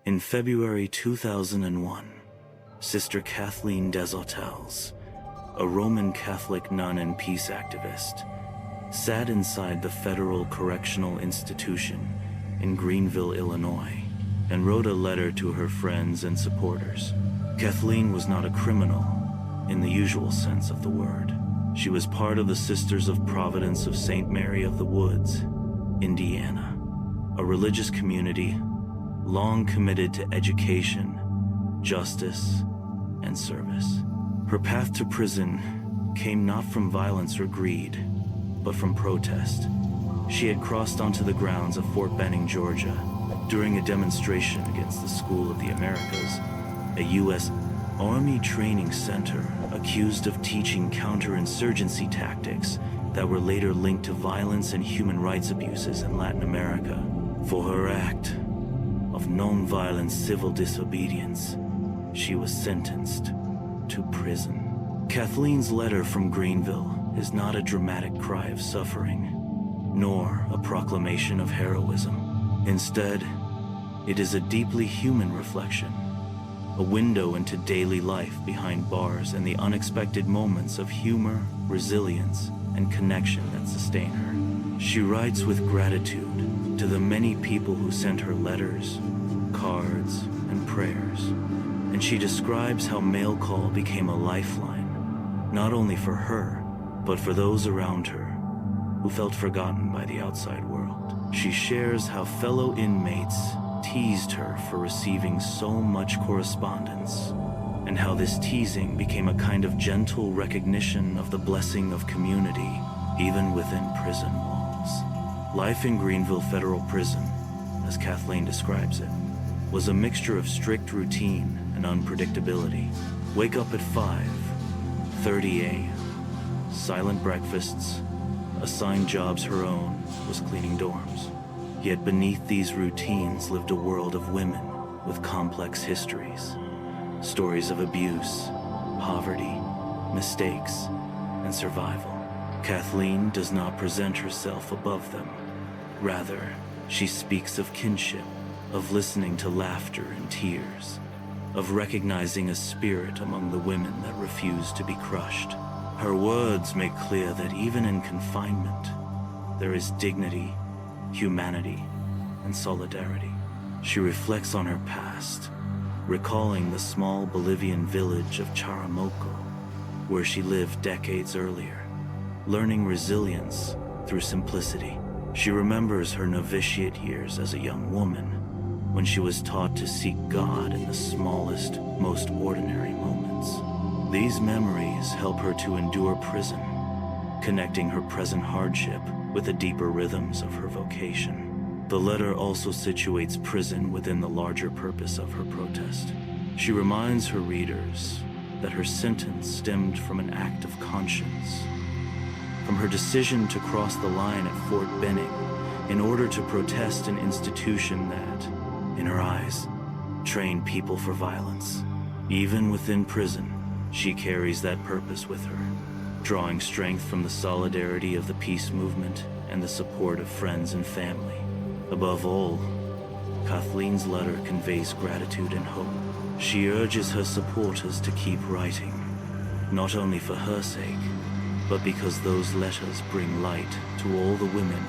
In February 2001, Sister Kathleen Desautels, a Roman Catholic nun and peace activist, sat inside the Federal Correctional Institution in Greenville, Illinois, and wrote a letter to her friends and supporters. Kathleen was not a criminal in the usual sense of the word. She was part of the Sisters of Providence of St. Mary of the Woods, Indiana, a religious community long committed to education, justice, and service. Her path to prison came not from violence or greed, but from protest. She had crossed onto the grounds of Fort Benning, Georgia, during a demonstration against the School of the Americas, a U.S. Army training center accused of teaching counterinsurgency tactics that were later linked to violence and human rights abuses in Latin America. For her act of non-violent civil disobedience, she was sentenced to prison. Kathleen's letter from Greenville is not a dramatic cry of suffering, nor a proclamation of heroism. Instead, it is a deeply human reflection, a window into daily life behind bars and the unexpected moments of humor, resilience, and connection that sustain her. She writes with gratitude to the many people who sent her letters, cards, and prayers, and she describes how mail call became a lifeline, not only for her, but for those around her who felt forgotten by the outside world. She shares how fellow inmates teased her for receiving so much correspondence, and how this teasing became a kind of gentle recognition of the blessing of community, even within prison walls. Life in Greenville Federal Prison, as Kathleen describes it, was a mixture of strict routine and unpredictability. Wake up at 5:30 a.m., silent breakfasts, assigned jobs her own was cleaning dorms. Yet beneath these routines lived a world of women with complex histories, stories of abuse, poverty, mistakes, and survival. Kathleen does not present herself above them. Rather, she speaks of kinship, of listening to laughter and tears, of recognizing a spirit among the women that refuse to be crushed. Her words make clear that even in confinement, there is dignity, humanity, and solidarity. She reflects on her past, recalling the small Bolivian village of Charamoco, where she lived decades earlier, learning resilience through simplicity. She remembers her novitiate years as a young woman, when she was taught to seek God in the smallest, most ordinary moments. These memories help her to endure prison, connecting her present hardship with the deeper rhythms of her vocation. The letter also situates prison within the larger purpose of her protest. She reminds her readers that her sentence stemmed from an act of conscience, from her decision to cross the line at Fort Benning in order to protest an institution that, in her eyes, trained people for violence. Even within prison, she carries that purpose with her, drawing strength from the solidarity of the peace movement and the support of friends and family. Above all, Kathleen's letter conveys gratitude and hope. She urges her supporters to keep writing, not only for her sake, but because those letters bring light to all the women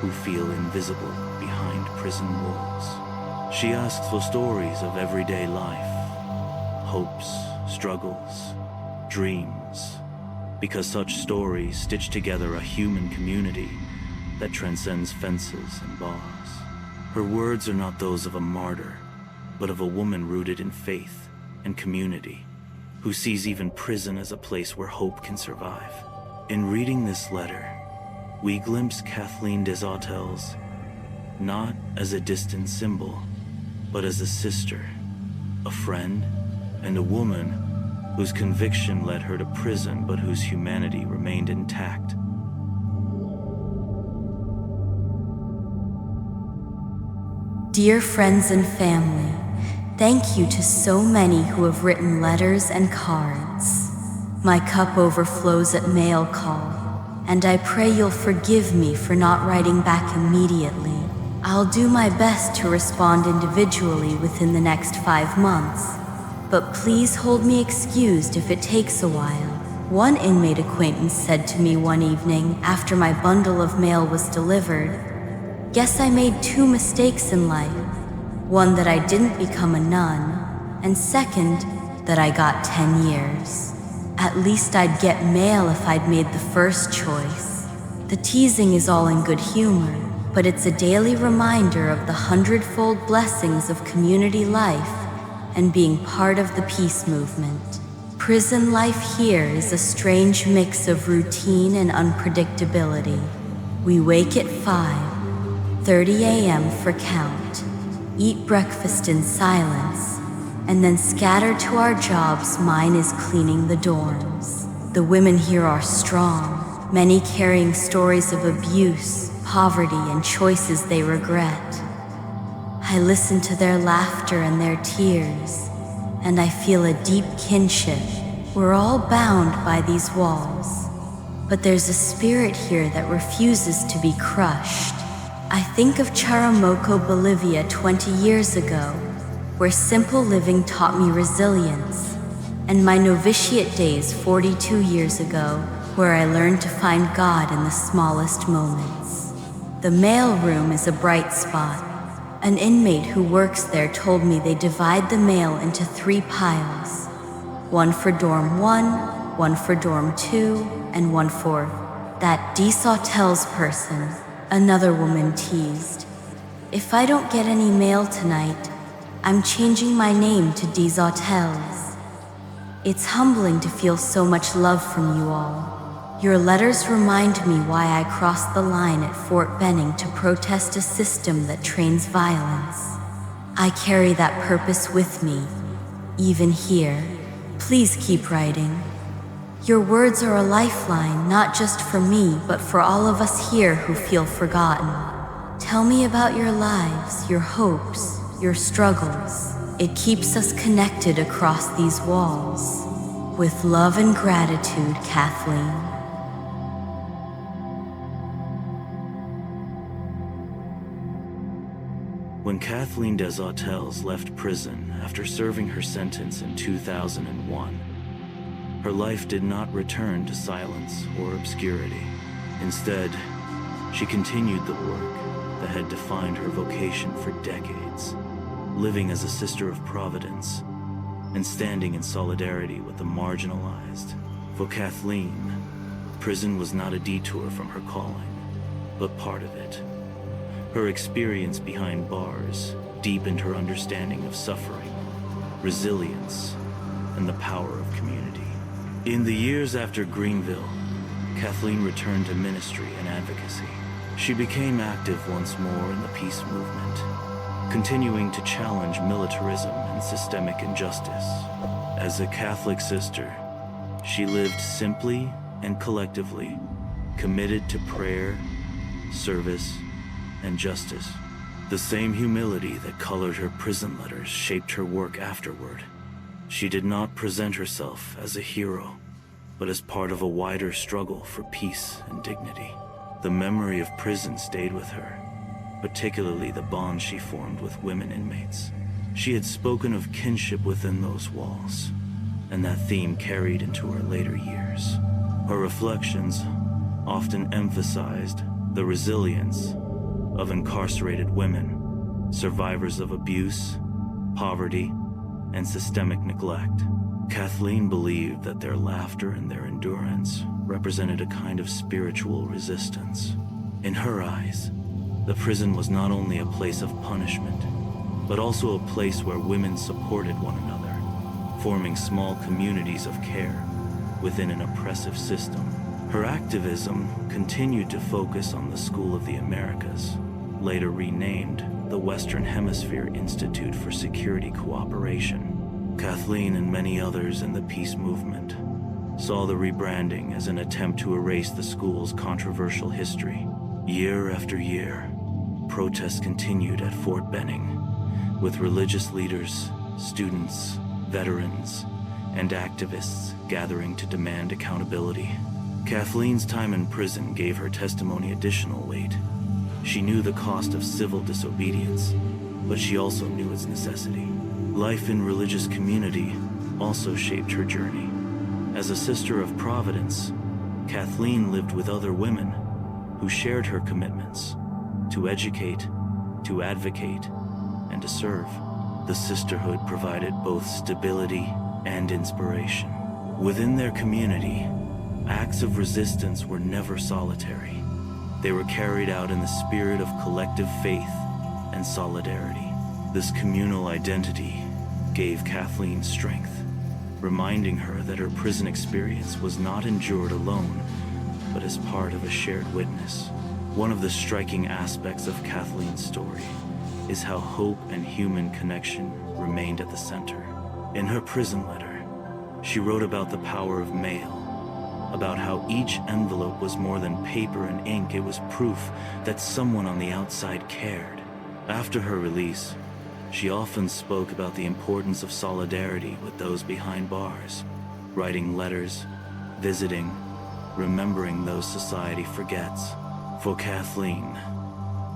who feel invisible behind prison walls. She asks for stories of everyday life, hopes, struggles, dreams, because such stories stitch together a human community that transcends fences and bars. Her words are not those of a martyr, but of a woman rooted in faith and community, who sees even prison as a place where hope can survive. In reading this letter, we glimpse Kathleen Desautels not as a distant symbol, but as a sister, a friend, and a woman whose conviction led her to prison but whose humanity remained intact. Dear friends and family, thank you to so many who have written letters and cards. My cup overflows at mail call, and I pray you'll forgive me for not writing back immediately. I'll do my best to respond individually within the next 5 months, but please hold me excused if it takes a while. One inmate acquaintance said to me one evening after my bundle of mail was delivered, "Guess I made 2 mistakes in life. One, that I didn't become a nun, and second, that I got 10 years. At least I'd get mail if I'd made the first choice." The teasing is all in good humor, but it's a daily reminder of the 100-fold blessings of community life and being part of the peace movement. Prison life here is a strange mix of routine and unpredictability. We wake at 5:30 a.m. for count, eat breakfast in silence, and then scatter to our jobs. Mine is cleaning the dorms. The women here are strong, many carrying stories of abuse, poverty, and choices they regret. I listen to their laughter and their tears, and I feel a deep kinship. We're all bound by these walls, but there's a spirit here that refuses to be crushed. I think of Charamoco, Bolivia 20 years ago, where simple living taught me resilience, and my novitiate days 42 years ago, where I learned to find God in the smallest moments. The mail room is a bright spot. An inmate who works there told me they divide the mail into 3 piles. One for dorm 1, one for dorm 2, and one for that Desautels person, another woman teased. If I don't get any mail tonight, I'm changing my name to Desautels. It's humbling to feel so much love from you all. Your letters remind me why I crossed the line at Fort Benning to protest a system that trains violence. I carry that purpose with me, even here. Please keep writing. Your words are a lifeline, not just for me, but for all of us here who feel forgotten. Tell me about your lives, your hopes, your struggles. It keeps us connected across these walls. With love and gratitude, Kathleen. When Kathleen Desautels left prison after serving her sentence in 2001, her life did not return to silence or obscurity. Instead, she continued the work that had defined her vocation for decades, living as a sister of Providence and standing in solidarity with the marginalized. For Kathleen, prison was not a detour from her calling, but part of it. Her experience behind bars deepened her understanding of suffering, resilience, and the power of community. In the years after Greenville, Kathleen returned to ministry and advocacy. She became active once more in the peace movement, continuing to challenge militarism and systemic injustice. As a Catholic sister, she lived simply and collectively, committed to prayer, service, and justice. The same humility that colored her prison letters shaped her work afterward. She did not present herself as a hero, but as part of a wider struggle for peace and dignity. The memory of prison stayed with her, particularly the bond she formed with women inmates. She had spoken of kinship within those walls, and that theme carried into her later years. Her reflections often emphasized the resilience of incarcerated women, survivors of abuse, poverty, and systemic neglect. Kathleen believed that their laughter and their endurance represented a kind of spiritual resistance. In her eyes, the prison was not only a place of punishment, but also a place where women supported one another, forming small communities of care within an oppressive system. Her activism continued to focus on the School of the Americas, later renamed the Western Hemisphere Institute for Security Cooperation. Kathleen and many others in the peace movement saw the rebranding as an attempt to erase the school's controversial history. Year after year, protests continued at Fort Benning, with religious leaders, students, veterans, and activists gathering to demand accountability. Kathleen's time in prison gave her testimony additional weight. She knew the cost of civil disobedience, but she also knew its necessity. Life in religious community also shaped her journey. As a sister of Providence, Kathleen lived with other women who shared her commitments to educate, to advocate, and to serve. The sisterhood provided both stability and inspiration. Within their community, acts of resistance were never solitary. They were carried out in the spirit of collective faith and solidarity. This communal identity gave Kathleen strength, reminding her that her prison experience was not endured alone, but as part of a shared witness. One of the striking aspects of Kathleen's story is how hope and human connection remained at the center. In her prison letter, she wrote about the power of mail, about how each envelope was more than paper and ink. It was proof that someone on the outside cared. After her release, she often spoke about the importance of solidarity with those behind bars, writing letters, visiting, remembering those society forgets. For Kathleen,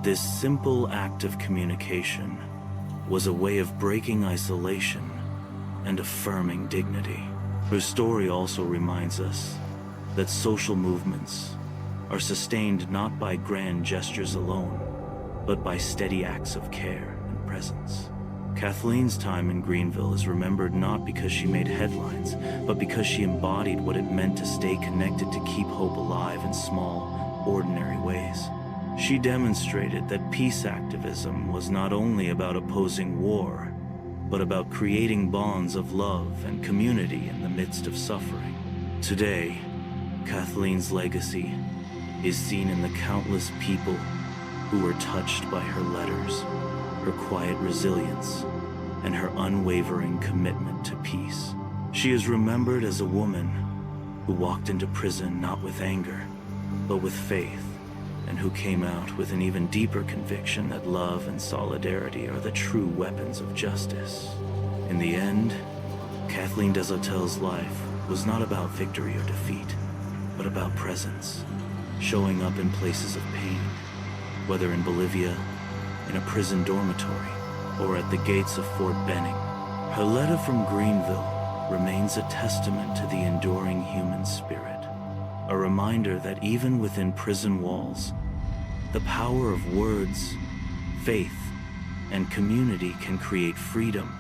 this simple act of communication was a way of breaking isolation and affirming dignity. Her story also reminds us that social movements are sustained not by grand gestures alone, but by steady acts of care and presence. Kathleen's time in Greenville is remembered not because she made headlines, but because she embodied what it meant to stay connected, to keep hope alive in small, ordinary ways. She demonstrated that peace activism was not only about opposing war, but about creating bonds of love and community in the midst of suffering. Today, Kathleen's legacy is seen in the countless people who were touched by her letters, her quiet resilience, and her unwavering commitment to peace. She is remembered as a woman who walked into prison not with anger, but with faith, and who came out with an even deeper conviction that love and solidarity are the true weapons of justice. In the end, Kathleen Desautels' life was not about victory or defeat, but about presence, showing up in places of pain, whether in Bolivia, in a prison dormitory, or at the gates of Fort Benning. Her letter from Greenville remains a testament to the enduring human spirit, a reminder that even within prison walls, the power of words, faith, and community can create freedom